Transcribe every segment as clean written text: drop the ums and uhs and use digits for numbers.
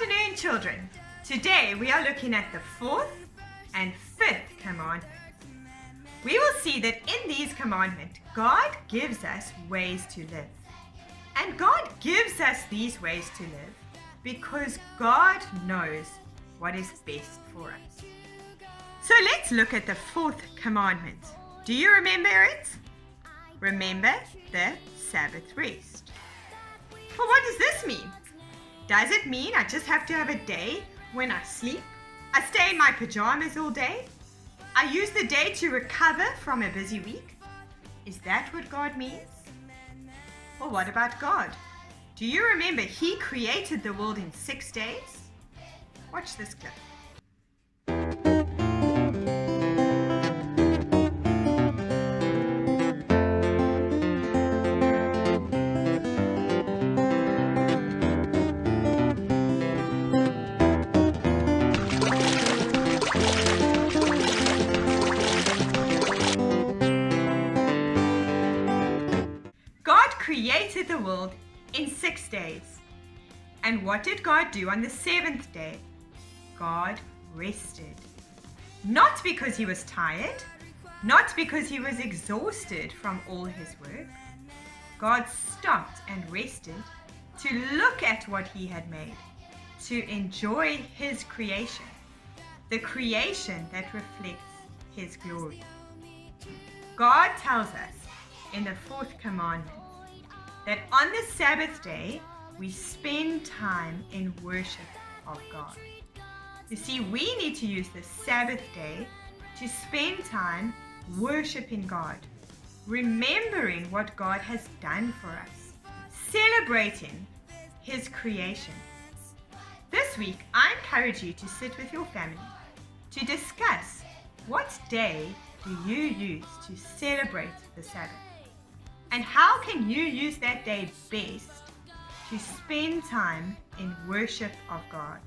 afternoon, children. Today we are looking at the fourth and fifth commandment. We will see that in these commandments, God gives us ways to live. And God gives us these ways to live because God knows what is best for us. So let's look at the fourth commandment. Do you remember it? Remember the Sabbath rest. Well, what does this mean? Does it mean I just have to have a day when I sleep? I stay in my pajamas all day? I use the day to recover from a busy week? Is that what God means? Well, what about God? Do you remember He created the world in 6 days? Watch this clip. God created the world in 6 days. And what did God do on the seventh day? God rested. Not because He was tired, not because He was exhausted from all His work. God stopped and rested to look at what He had made, to enjoy His creation, the creation that reflects His glory. God tells us in the fourth commandment that on the Sabbath day we spend time in worship of God. You see, we need to use the Sabbath day to spend time worshiping God, remembering what God has done for us, celebrating His creation. This week, I encourage you to sit with your family to discuss what day do you use to celebrate the Sabbath, and how can you use that day best to spend time in worship of God,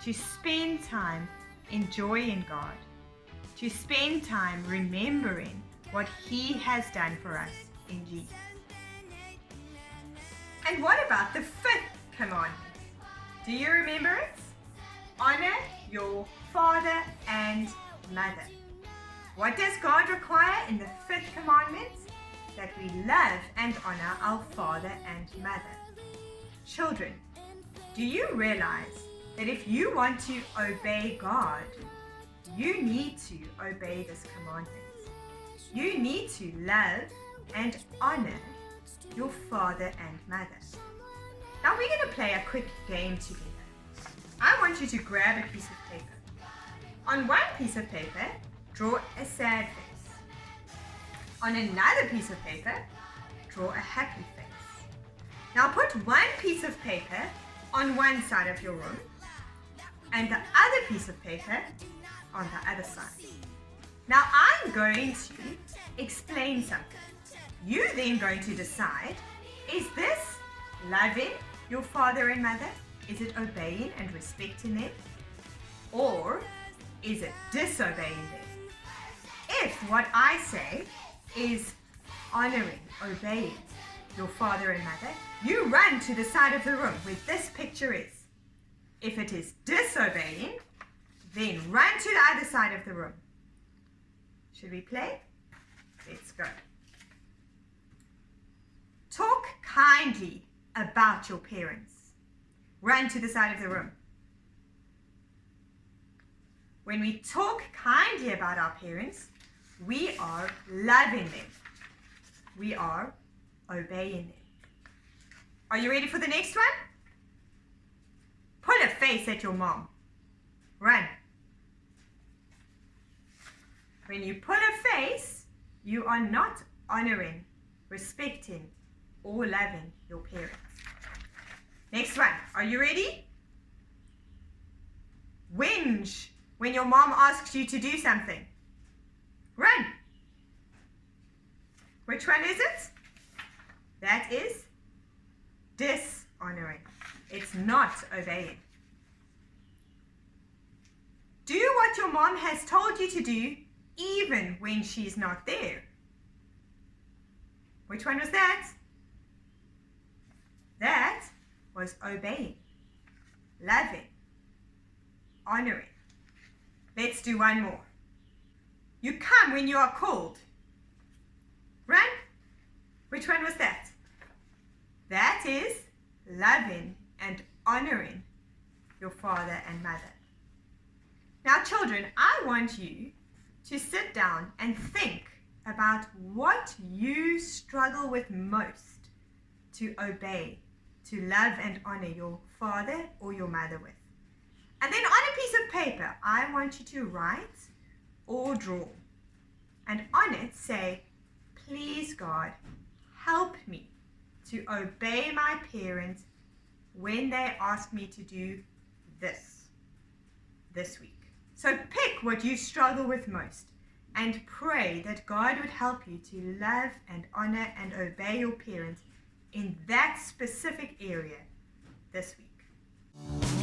to spend time enjoying God, to spend time remembering what He has done for us in Jesus. And what about the fifth commandment? Do you remember it? Honor your father and mother. What does God require in the fifth commandment? That we love and honor our father and mother. Children, do you realize that if you want to obey God, you need to obey this commandment? You need to love and honor your father and mother. Now we're going to play a quick game together. I want you to grab a piece of paper. On one piece of paper, draw a sad face. On another piece of paper, draw a happy face. Now put one piece of paper on one side of your room and the other piece of paper on the other side. Now I'm going to explain something. You're then going to decide, is this loving your father and mother? Is it obeying and respecting them? Or is it disobeying them? If what I say is honoring, obeying your father and mother, you run to the side of the room where this picture is. If it is disobeying, then run to the other side of the room. Should we play? Let's go. Talk kindly about your parents. Run to the side of the room. When we talk kindly about our parents, we are loving them. We are obeying them. Are you ready for the next one? Put a face at your mom. Run. When you put a face, you are not honoring, respecting, or loving your parents. Next one. Are you ready? Whinge when your mom asks you to do something. Run. Which one is it? That is dishonoring. It's not obeying. Do what your mom has told you to do even when she's not there. Which one was that? That was obeying. loving, honoring. Let's do one more. You come when you are called. Run. Which one was that? That is loving and honoring your father and mother. Now, children, I want you to sit down and think about what you struggle with most to obey, to love and honor your father or your mother with. And then on a piece of paper, I want you to write or draw. And on it say, please God, help me to obey my parents when they ask me to do this week. So pick what you struggle with most and pray that God would help you to love and honor and obey your parents in that specific area this week.